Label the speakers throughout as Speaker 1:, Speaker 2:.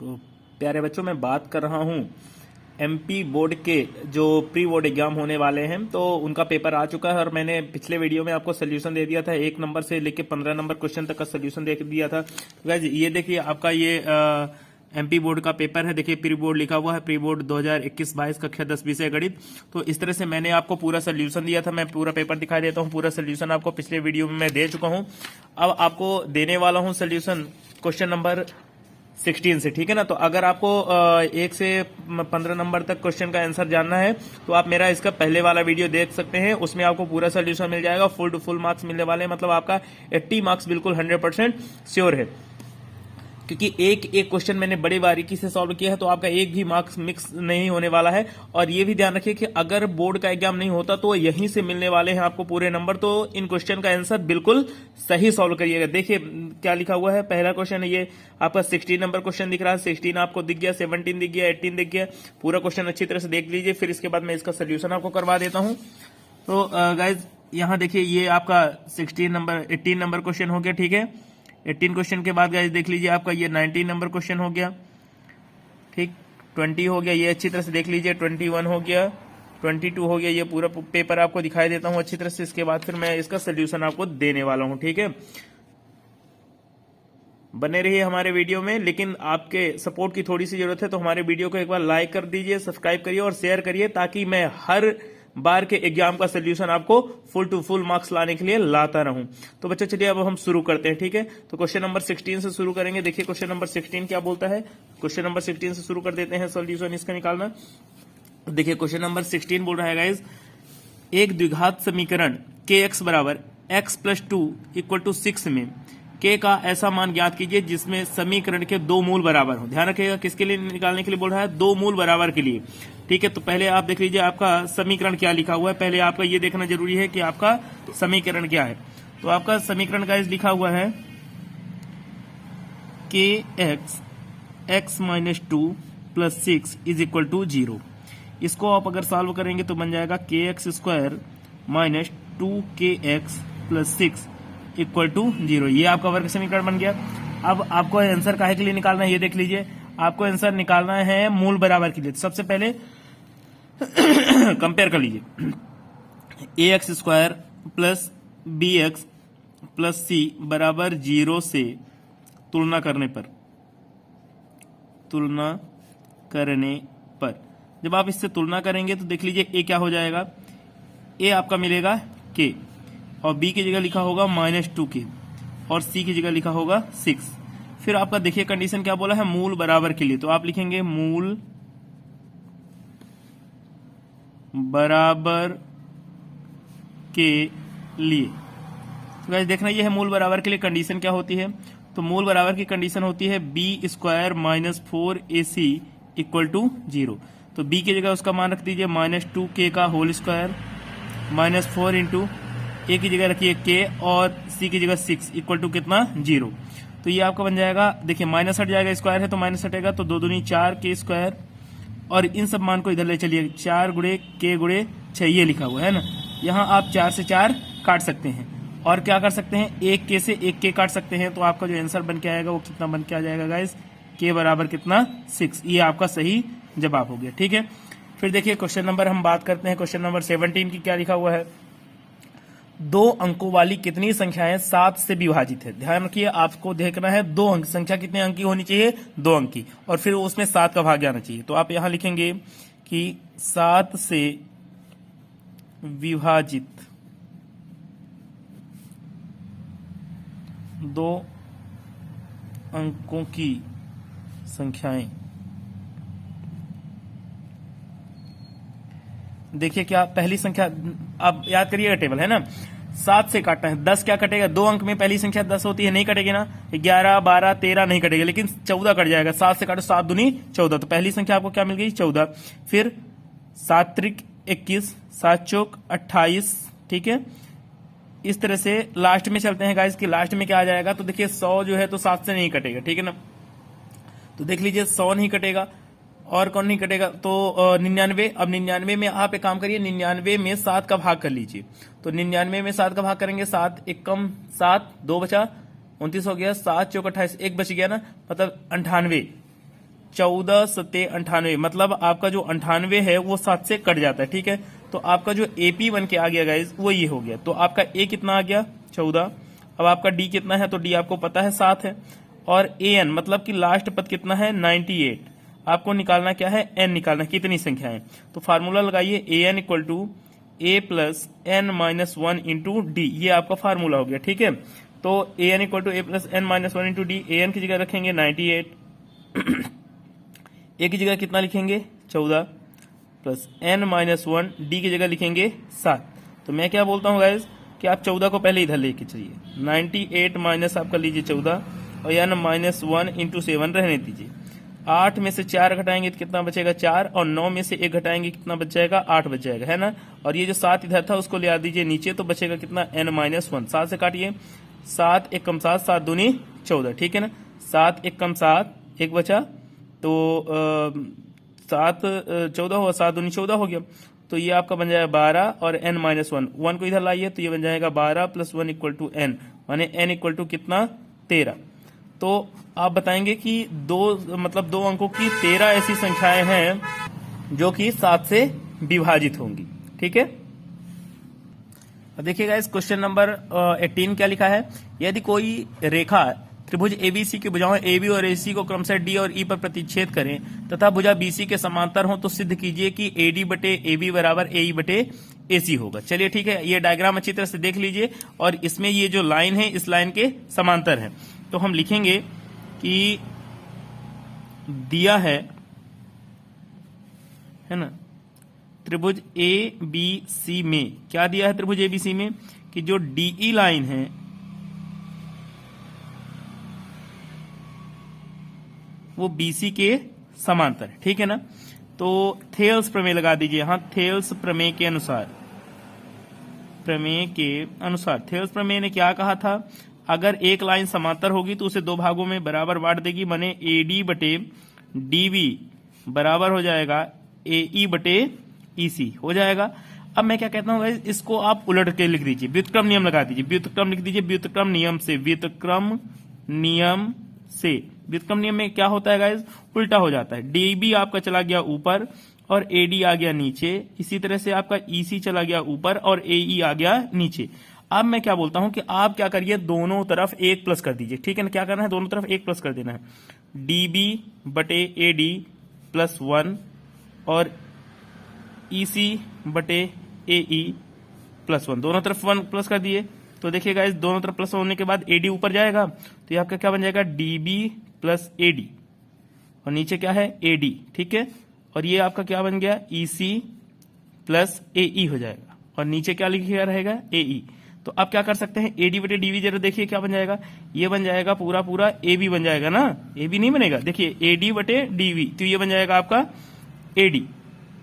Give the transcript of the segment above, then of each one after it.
Speaker 1: तो प्यारे बच्चों, मैं बात कर रहा हूँ एमपी बोर्ड के जो प्री बोर्ड एग्जाम होने वाले हैं, तो उनका पेपर आ चुका है और मैंने पिछले वीडियो में आपको सोल्यूशन दे दिया था। 1 नंबर से लेके 15 नंबर क्वेश्चन तक का सोल्यूशन दे दिया था। गाइस ये देखिए, आपका ये एमपी बोर्ड का पेपर है। देखिए प्री बोर्ड लिखा हुआ है, प्री बोर्ड 2021-22 कक्षा 10 विषय गणित। तो इस तरह से मैंने आपको पूरा सोल्यूशन दिया था। मैं पूरा पेपर दिखा देता हूँ। पूरा सोल्यूशन आपको पिछले वीडियो में मैं दे चुका हूँ। अब आपको देने वाला हूँ सोल्यूशन क्वेश्चन नंबर 16 से, ठीक है ना। तो अगर आपको 1 से 15 नंबर तक क्वेश्चन का आंसर जानना है तो आप मेरा इसका पहले वाला वीडियो देख सकते हैं। उसमें आपको पूरा सोल्यूशन मिल जाएगा। फुल टू फुल मार्क्स मिलने वाले हैं, मतलब आपका 80 मार्क्स बिल्कुल 100% श्योर है, क्योंकि एक एक क्वेश्चन मैंने बड़ी बारीकी से सॉल्व किया है। तो आपका एक भी मार्क्स मिक्स नहीं होने वाला है। और ये भी ध्यान रखिए कि अगर बोर्ड का एग्जाम नहीं होता तो यहीं से मिलने वाले हैं आपको पूरे नंबर। तो इन क्वेश्चन का आंसर बिल्कुल सही सॉल्व करिएगा। देखिए क्या लिखा हुआ है। पहला क्वेश्चन है ये आपका 16 नंबर क्वेश्चन दिख रहा है। 16 आपको दिख गया, 17 दिख गया, 18 दिख गया। पूरा क्वेश्चन अच्छी तरह से देख लीजिए, फिर इसके बाद मैं इसका सोल्यूशन आपको करवा देता हूं। तो गाइज यहाँ देखिए, ये आपका 18 नंबर क्वेश्चन हो गया, ठीक है। 18 क्वेश्चन के बाद गाइस देख लीजिए, आपका ये 19 नंबर क्वेश्चन हो गया, ठीक। 20 हो गया, ये अच्छी तरह से देख लीजिए। 21 हो गया, 22 हो गया। ये पूरा पेपर आपको दिखाई देता हूं अच्छी तरह से। इसके बाद फिर मैं इसका सोल्यूशन आपको देने वाला हूं, ठीक है। बने रहिए हमारे वीडियो में, लेकिन आपके सपोर्ट की थोड़ी सी जरूरत है। तो हमारे वीडियो को एक बार लाइक कर दीजिए, सब्सक्राइब करिए और शेयर करिए, ताकि मैं हर बार के एग्जाम का सोल्यूशन आपको फुल टू फुल मार्क्स लाने के लिए लाता रहूं। तो बच्चों चलिए अब हम शुरू करते हैं, ठीक है। तो क्वेश्चन नंबर 16 से शुरू करेंगे। देखिए क्वेश्चन नंबर 16 क्या बोलता है। क्वेश्चन नंबर 16 से शुरू कर देते हैं सोल्यूशन इसका निकालना। देखिए क्वेश्चन नंबर 16 बोल रहा है गाइज, एक द्विघात समीकरण के एक्स बराबर एक्स प्लस 2 इक्वल टू 6 में के का ऐसा मान ज्ञात कीजिए जिसमें समीकरण के 2 मूल बराबर हो। ध्यान रखिएगा, किसके लिए निकालने के लिए बोल रहा है, 2 मूल बराबर के लिए, ठीक है। तो पहले आप देख लीजिए आपका समीकरण क्या लिखा हुआ है। पहले आपका ये देखना जरूरी है कि आपका समीकरण क्या है। तो आपका समीकरण का लिखा हुआ है k x minus 2 plus 6 is equal to 0। इसको आप अगर सॉल्व करेंगे तो बन जाएगा k x square minus 2kx plus 6 equal to 0। ये आपका वर्ग समीकरण बन गया। अब आपको आंसर काहे के लिए निकालना है, ये देख लीजिए। आपको आंसर निकालना है मूल बराबर के लिए। तो सबसे पहले कंपेयर कर लीजिए। A X square plus B X plus C बराबर 0 से तुलना करने पर जब आप इससे तुलना करेंगे तो देख लीजिए ए क्या हो जाएगा। ए आपका मिलेगा के, और बी की जगह लिखा होगा -2k, और सी की जगह लिखा होगा 6। फिर आपका देखिए कंडीशन क्या बोला है, मूल बराबर के लिए। तो आप लिखेंगे मूल बराबर के लिए। तो गाइस देखना, ये है मूल बराबर के लिए कंडीशन क्या होती है। तो मूल बराबर की कंडीशन होती है B square minus 4ac equal to 0। तो बी की जगह उसका मान रख दीजिए -2k का होल स्क्वायर माइनस 4 इंटू ए की जगह रखिए के, और सी की जगह 6 इक्वल टू कितना, 0। तो ये आपका बन जाएगा, देखिए माइनस हट जाएगा, स्क्वायर है तो माइनस हटेगा, तो 2 दूनी 4 के स्क्वायर, और इन सब मान को इधर ले चलिए, 4 गुणे के गुणे 6 ये लिखा हुआ है ना। यहाँ आप 4 से 4 काट सकते हैं, और क्या कर सकते हैं, 1 के से 1 के काट सकते हैं। तो आपका जो आंसर बन के आएगा वो कितना बन के आ जाएगा गाइस, के बराबर कितना, 6। ये आपका सही जवाब हो गया, ठीक है। फिर देखिए क्वेश्चन नंबर हम बात करते हैं। क्वेश्चन नंबर 17 की क्या लिखा हुआ है, 2 अंकों वाली कितनी संख्याएं 7 से विभाजित है। ध्यान रखिए, आपको देखना है 2 अंक, संख्या कितने अंक की होनी चाहिए, 2 अंक की, और फिर उसमें 7 का भाग आना चाहिए। तो आप यहां लिखेंगे कि 7 से विभाजित 2 अंकों की संख्याएं। देखिए क्या पहली संख्या, आप याद करिएगा टेबल है ना, 7 से काटना है। 10 क्या कटेगा, 2 अंक में पहली संख्या 10 होती है, नहीं कटेगी ना। 11, 12, 13 नहीं कटेगा, लेकिन 14 कट जाएगा। 7 से काटो, 7 दूनी 14। तो पहली संख्या आपको क्या मिल गई, 14। फिर 7 त्रिक 21, 7 चौक 28, ठीक है। इस तरह से लास्ट में चलते हैं गाइस कि लास्ट में क्या आ जाएगा। तो देखिए 100 जो है तो 7 से नहीं कटेगा, ठीक है ना। तो देख लीजिए 100 नहीं कटेगा, और कौन नहीं कटेगा, तो 99। अब 99 में आप एक काम करिए, 99 में 7 का भाग कर लीजिए। तो 99 में 7 का भाग करेंगे, 7 एकम 7, 2 बचा 29 हो गया, 7 चौक 28, 1 बच गया ना, मतलब 98। 14 सत्ते 98, मतलब आपका जो 98 है वो 7 से कट जाता है, ठीक है। तो आपका जो AP बन के आ गया गाइज वो ये हो गया। तो आपका A कितना आ गया 14। अब आपका D कितना है, तो D आपको पता है 7 है। और AN मतलब कि लास्ट पद कितना है 98। आपको निकालना क्या है, N निकालना, कितनी संख्या है। तो फार्मूला लगाइए AN equal to A plus N minus 1 into D, ये आपका फार्मूला हो गया, ठीक है। तो AN equal to A plus N minus 1 into D, AN की जगह रखेंगे 98, A की जगह कितना लिखेंगे 14 प्लस N माइनस 1, डी की जगह लिखेंगे 7। तो मैं क्या बोलता हूँ गाइज कि आप 14 को पहले इधर लेके चलिए, 98 माइनस आपका लीजिए 14 और N माइनस 1 इंटू 7 रहने दीजिए। 8 में से 4 घटाएंगे तो कितना बचेगा 4, और 9 में से 1 घटाएंगे कितना बच जाएगा 8 बच जाएगा, है ना। और ये जो 7 इधर था उसको ले आ दीजिए नीचे, तो बचेगा कितना N माइनस 1। 7 से काटिए, 7 1 कम 7, 7 दूनी 14, ठीक है ना। 7 1 कम 7, 1 बचा, तो 7 14 हुआ, 7 दूनी 14 हो गया। तो ये आपका बन जाएगा 12 और N माइनस 1, 1 को इधर लाइए तो ये बन जाएगा 12 प्लस 1 इक्वल टू N, माने N इक्वल टू कितना 13। तो आप बताएंगे कि दो अंकों की 13 ऐसी संख्याएं हैं जो कि 7 से विभाजित होंगी, ठीक है। अब देखिएगा इस क्वेश्चन नंबर 18 क्या लिखा है। यदि कोई रेखा त्रिभुज ABC की भुजाओं AB और AC को क्रमशः D और E पर प्रतिच्छेद करें तथा भुजा BC के समांतर हो, तो सिद्ध कीजिए कि AD बटे AB बराबर AE बटे AC होगा। चलिए ठीक है, ये डायग्राम अच्छी तरह से देख लीजिए, और इसमें ये जो लाइन है इस लाइन के समांतर है। तो हम लिखेंगे कि दिया है ना, त्रिभुज ABC में क्या दिया है, त्रिभुज ABC में कि जो DE लाइन है वो BC के समांतर है, ठीक है ना। तो थेल्स प्रमेय लगा दीजिए, हाँ थेल्स प्रमेय के अनुसार, थेल्स प्रमेय ने क्या कहा था, अगर एक लाइन समांतर होगी तो उसे दो भागों में बराबर बांट देगी, माने AD बटे DB बराबर हो जाएगा AE बटे EC हो जाएगा। अब मैं क्या कहता हूं गाइस, इसको आप उलट के लिख दीजिए, व्युत्क्रम नियम लगा दीजिए, व्युत्क्रम लिख दीजिए, व्युत्क्रम नियम से, व्युत्क्रम नियम से। व्युत्क्रम नियम में क्या होता है गाइस, उल्टा हो जाता है। DB आपका चला गया ऊपर और AD आ गया नीचे, इसी तरह से आपका EC चला गया ऊपर और AE आ गया नीचे। अब मैं क्या बोलता हूं कि आप क्या करिए, दोनों तरफ 1 प्लस कर दीजिए, ठीक है ना। क्या करना है, दोनों तरफ 1 प्लस कर देना है। DB बटे AD प्लस 1 और EC बटे AE प्लस 1, दोनों तरफ 1 प्लस कर दिए। तो देखिएगा इस दोनों तरफ प्लस होने के बाद AD ऊपर जाएगा, तो ये आपका क्या बन जाएगा DB प्लस AD, और नीचे क्या है AD, ठीक है। और ये आपका क्या बन गया EC प्लस AE हो जाएगा, और नीचे क्या लिखा रहेगा AE। तो आप क्या कर सकते हैं, AD बटे DB जरा देखिए क्या बन जाएगा, ये बन जाएगा पूरा पूरा AB बन जाएगा ना, AB नहीं बनेगा, देखिए AD बटे DB, तो ये बन जाएगा आपका AD,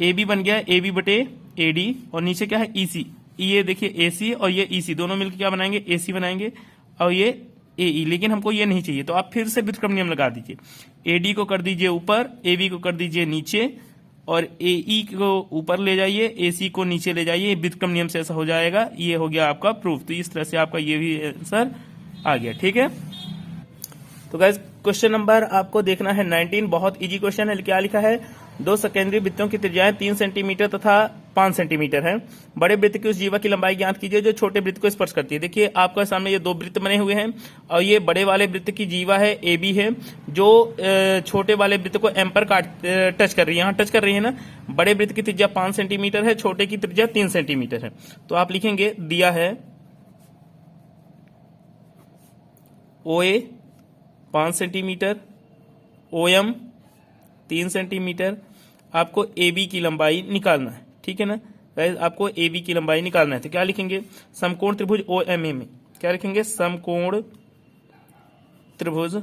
Speaker 1: AB बन गया AB बटे AD, और नीचे क्या है EC, ये देखिए AC और ये EC दोनों मिलकर क्या बनाएंगे AC बनाएंगे, और ये AE, लेकिन हमको ये नहीं चाहिए, तो आप फिर से व्युत्क्रम नियम लगा दीजिए। AD को कर दीजिए ऊपर, AB को कर दीजिए नीचे, और AE को ऊपर ले जाइए, AC को नीचे ले जाइए, व्युत्क्रम नियम से ऐसा हो जाएगा। ये हो गया आपका प्रूफ। तो इस तरह से आपका ये भी आंसर आ गया, ठीक है। तो गाइस क्वेश्चन नंबर आपको देखना है 19, बहुत इजी क्वेश्चन है। क्या लिखा है, दो सकेंद्रीय वृत्तों की त्रिज्याएं 3 सेंटीमीटर तथा 5 सेंटीमीटर है। बड़े वृत्त की उस जीवा की लंबाई ज्ञात कीजिए जो छोटे वृत्त को स्पर्श करती है। देखिए आपका सामने ये 2 वृत्त बने हुए हैं, और ये बड़े वाले वृत्त की जीवा है AB है, जो छोटे वाले वृत्त को M पर टच कर रही है, यहाँ टच कर रही है ना। बड़े वृत्त की त्रिज्या 5 सेंटीमीटर है, छोटे की त्रिज्या 3 सेंटीमीटर है। तो आप लिखेंगे दिया है OA 5 सेंटीमीटर, OM 3 सेंटीमीटर, आपको AB की लंबाई निकालना है, ठीक है ना गाइस, आपको AB की लंबाई निकालना है। तो क्या लिखेंगे, समकोण त्रिभुज OMA में क्या लिखेंगे, समकोण त्रिभुज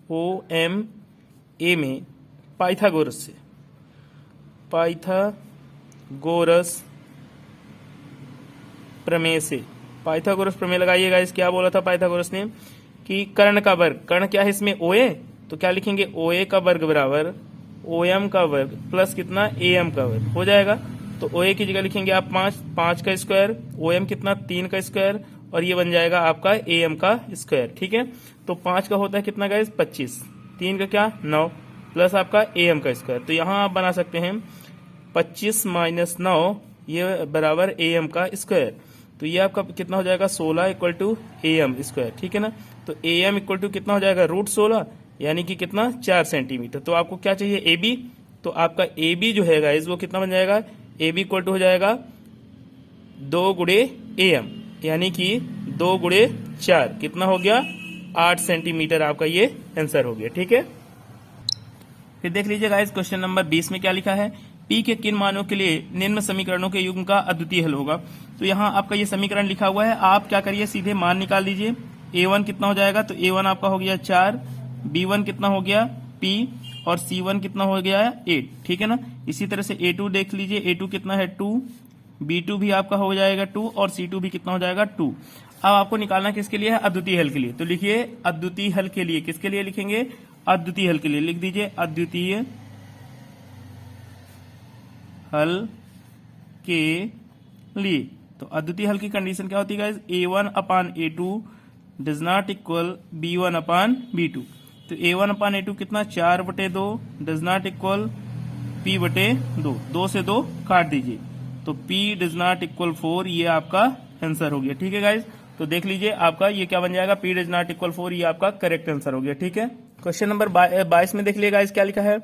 Speaker 1: OMA में पाइथागोरस प्रमेय से, पाइथागोरस प्रमेय लगाइएगा। इस क्या बोला था पाइथागोरस ने कि कर्ण का वर्ग, कर्ण क्या है इसमें OA, तो क्या लिखेंगे OA का वर्ग बराबर OM का वर्ग प्लस कितना AM का वर्ग हो जाएगा। तो OA की जगह लिखेंगे आप 5 का स्क्वायर, OM कितना 3 का स्क्वायर, और ये बन जाएगा आपका AM का स्क्वायर, ठीक है। तो 5 का होता है कितना गाइस 25, 3 का क्या 9, प्लस आपका AM का स्क्वायर। तो यहाँ आप बना सकते हैं 25 माइनस 9 ये बराबर AM का स्क्वायर। तो ये आपका कितना हो जाएगा 16 इक्वल टू AM स्क्वायर, ठीक है ना। तो AM इक्वल टू कितना हो जाएगा √16 यानी कि कितना 4 सेंटीमीटर। तो आपको क्या चाहिए AB, तो आपका AB जो है गाइस वो कितना बन जाएगा, AB इक्वल टू हो जाएगा 2 गुणे AM यानी कि 2 गुणे 4 कितना हो गया 8 सेंटीमीटर आपका ये आंसर हो गया, ठीक है। फिर देख लीजिए गाइस क्वेश्चन नंबर 20 में क्या लिखा है, P के किन मानों के लिए निम्न समीकरणों के युग्म का अद्वितीय हल होगा। तो यहाँ आपका ये समीकरण लिखा हुआ है, आप क्या करिए सीधे मान निकाल दीजिए। A1 कितना हो जाएगा, तो A1 आपका हो गया 4, B1 कितना हो गया P और C1 कितना हो गया 8, ठीक है ना। इसी तरह से A2 देख लीजिए, A2 कितना है 2, B2 भी आपका हो जाएगा 2 और C2 भी कितना हो जाएगा 2। अब आपको निकालना किसके लिए है, अद्वितीय हल के लिए। तो लिखिए अद्वितीय हल के लिए, किसके लिए लिखेंगे, अद्वितीय हल के लिए। लिख दीजिए अद्वितीय हल के लिए। तो अद्वितीय हल की कंडीशन क्या होती है guys, A1/A2 does not equal B1/B2। तो A1/A2 कितना 4/2 डज नॉट इक्वल P/2, 2 से 2 काट दीजिए तो P डज नॉट इक्वल 4, ये आपका आंसर हो गया, ठीक है गाइस। तो देख लीजिए आपका ये क्या बन जाएगा, P डज नॉट इक्वल 4, ये आपका करेक्ट आंसर हो गया, ठीक है। क्वेश्चन नंबर 22 में देख लीजिए गाइस क्या लिखा है,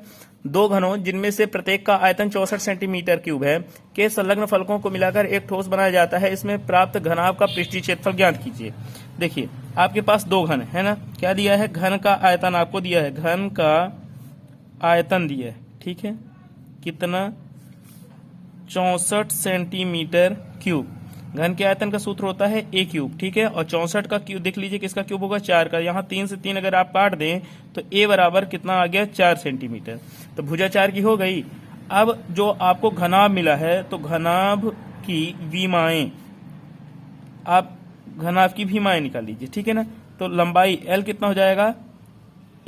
Speaker 1: दो घनों जिनमें से प्रत्येक का आयतन 64 सेंटीमीटर क्यूब है के संलग्न फलकों को मिलाकर एक ठोस बनाया जाता है, इसमें प्राप्त घनाभ का पृष्ठीय क्षेत्रफल ज्ञात कीजिए। देखिए आपके पास दो घन है ना, क्या दिया है, घन का आयतन आपको दिया है, घन का आयतन दिया है, ठीक है, कितना 64 सेंटीमीटर क्यूब। घन के आयतन का सूत्र होता है A क्यूब, ठीक है, और 64 का क्यूब देख लीजिए किसका क्यूब होगा 4 का। यहाँ 3 से 3 अगर आप काट दें तो A बराबर कितना आ गया 4 सेंटीमीटर। तो भुजा 4 की हो गई। अब जो आपको घनाभ मिला है तो घनाभ की विमाएं, आप घनाभ की विमाएं निकाल लीजिए, ठीक है ना। तो लंबाई L कितना हो जाएगा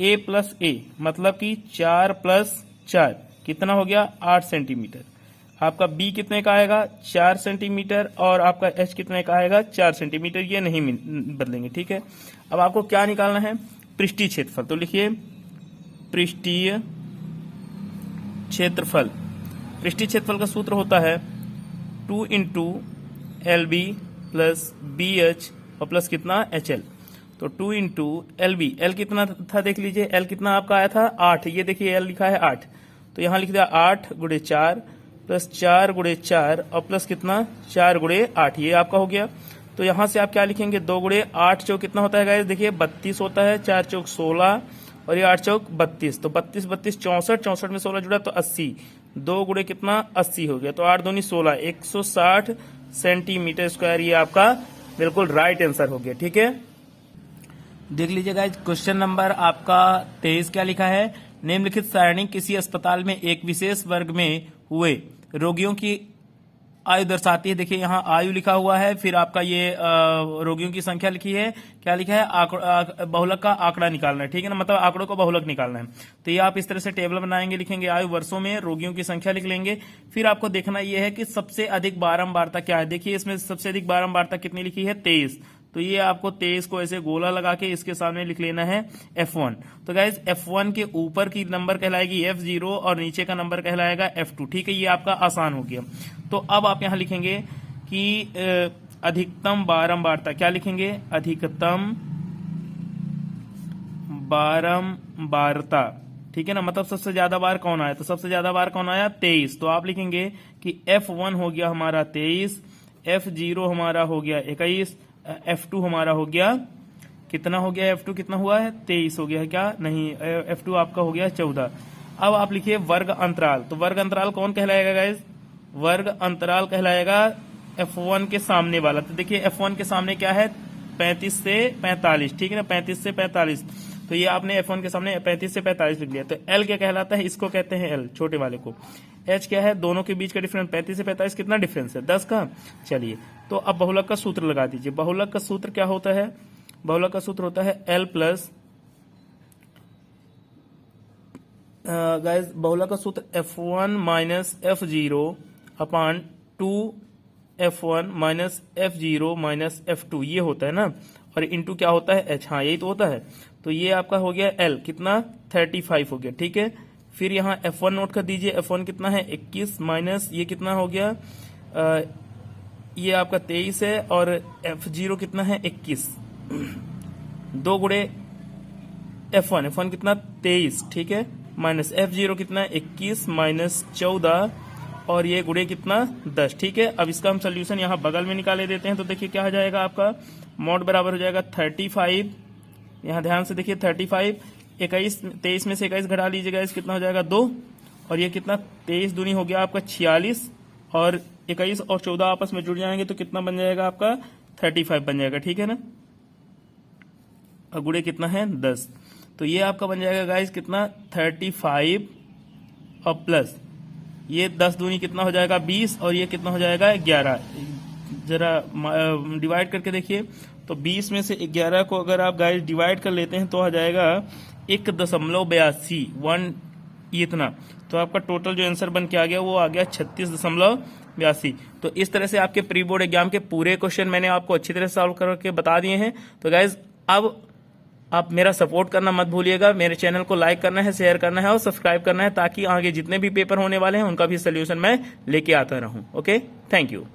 Speaker 1: A प्लस A, मतलब कि 4 प्लस 4 कितना हो गया 8 सेंटीमीटर। आपका B कितने का आएगा 4 सेंटीमीटर और आपका H कितने का आएगा 4 सेंटीमीटर, ये नहीं बदलेंगे, ठीक है। अब आपको क्या निकालना है, पृष्ठीय क्षेत्रफल। तो लिखिए पृष्ठीय क्षेत्रफल। पृष्ठीय क्षेत्रफल का सूत्र होता है 2 इंटू LB प्लस BH और प्लस कितना HL। तो 2 इंटू LB, L कितना था देख लीजिए, L कितना आपका आया था 8, ये देखिए L लिखा है 8, तो यहाँ लिख दिया 8 गुणे 4 प्लस 4 गुणे 4 और प्लस कितना 4 गुणे 8, ये आपका हो गया। तो यहाँ से आप क्या लिखेंगे 2 गुणे 8 चौक कितना होता है गाइस, देखिए 32 होता है, 4 चौक 16 और ये 8 चौक 32, तो 32 32 64, 64 में 16 जुड़ा तो 80, 2 गुणे कितना 80 हो गया, तो 8 दूनी 16, 160 सेंटीमीटर स्क्वायर, ये आपका बिल्कुल राइट आंसर हो गया, ठीक है। देख लीजिए गाइस क्वेश्चन नंबर आपका 23 क्या लिखा है, निम्नलिखित सारणी किसी अस्पताल में एक विशेष वर्ग में हुए रोगियों की आयु दर्शाती है। देखिए यहाँ आयु लिखा हुआ है, फिर आपका ये रोगियों की संख्या लिखी है, क्या लिखा है बहुलक का आंकड़ा निकालना है, ठीक है ना, मतलब आंकड़ों को बहुलक निकालना है। तो ये आप इस तरह से टेबल बनाएंगे, लिखेंगे आयु वर्षों में, रोगियों की संख्या लिख लेंगे। फिर आपको देखना यह है कि सबसे अधिक बारंबारता क्या है। देखिए इसमें सबसे अधिक बारंबारता कितनी लिखी है 23, तो ये आपको 23 को ऐसे गोला लगा के इसके सामने लिख लेना है F1। तो गाइज F1 के ऊपर की नंबर कहलाएगी F0 और नीचे का नंबर कहलाएगा F2, ठीक है, ये आपका आसान हो गया। तो अब आप यहां लिखेंगे कि अधिकतम बारंबारता, क्या लिखेंगे अधिकतम बारंबारता, ठीक है ना, मतलब सबसे ज्यादा बार कौन आया, तो सबसे ज्यादा बार कौन आया 23, तो आप लिखेंगे कि F1 हो गया हमारा 23, F0 हमारा हो गया 21, F2 हमारा हो गया कितना हो गया, F2 कितना हुआ है 23 हो गया है क्या, नहीं F2 आपका हो गया 14। अब आप लिखिए वर्ग अंतराल। तो वर्ग अंतराल कौन कहलाएगा गाइज, वर्ग अंतराल कहलाएगा F1 के सामने वाला। तो देखिए F1 के सामने क्या है 35 से 45, ठीक है ना, 35 से 45, तो ये आपने F1 के सामने 35 से 45 लिख लिया। तो L क्या कहलाता है, इसको कहते हैं L छोटे वाले को। H क्या है, दोनों के बीच का डिफरेंस 35 से 45 कितना डिफरेंस है 10 का। चलिए तो अब बहुलक का सूत्र लगा दीजिए। बहुलक का सूत्र क्या होता है, बहुलक का सूत्र होता है L प्लस गाइस बहुलक का सूत्र F1 minus F0 upon 2F1 minus F0 minus F2, ये होता है ना, और इंटू क्या होता है H, हाँ यही तो होता है। तो ये आपका हो गया L कितना 35 हो गया, ठीक है, फिर यहाँ F1 नोट कर दीजिए, F1 कितना है 21 माइनस ये कितना हो गया ये आपका 23 है, और F0 कितना है 21, 2 गुणे F1 कितना 23, ठीक है, माइनस F0 कितना है 21 माइनस 14, और ये गुणे कितना 10, ठीक है। अब इसका हम सोल्यूशन यहाँ बगल में निकाले देते हैं, तो देखिए क्या हो जाएगा आपका मॉड बराबर हो जाएगा 35, यहाँ ध्यान से देखिए 35, 23 में से 21 घटा लीजिएगा, इस कितना हो जाएगा 2, और ये कितना 23 दूनी हो गया आपका 46, और 21 और 14 आपस में जुड़ जाएंगे तो कितना बन जाएगा आपका 35 बन जाएगा, ठीक है ना, और गुणे कितना है 10, तो ये आपका बन जाएगा गाइस कितना 35 और प्लस ये 10 दूनी कितना हो जाएगा 20, और ये कितना हो जाएगा 11, जरा डिवाइड करके देखिए, तो 20 में से 11 को अगर आप गाइस डिवाइड कर लेते हैं तो आ जाएगा 1.82, 1 इतना, तो आपका टोटल जो आंसर बन के आ गया वो आ गया 36.82। तो इस तरह से आपके प्री बोर्ड एग्जाम के पूरे क्वेश्चन मैंने आपको अच्छी तरह से सॉल्व करके बता दिए हैं। तो गाइज अब आप मेरा सपोर्ट करना मत भूलिएगा, मेरे चैनल को लाइक करना है, शेयर करना है और सब्सक्राइब करना है, ताकि आगे जितने भी पेपर होने वाले हैं उनका भी सोल्यूशन मैं लेके आता रहूं। Okay, thank you.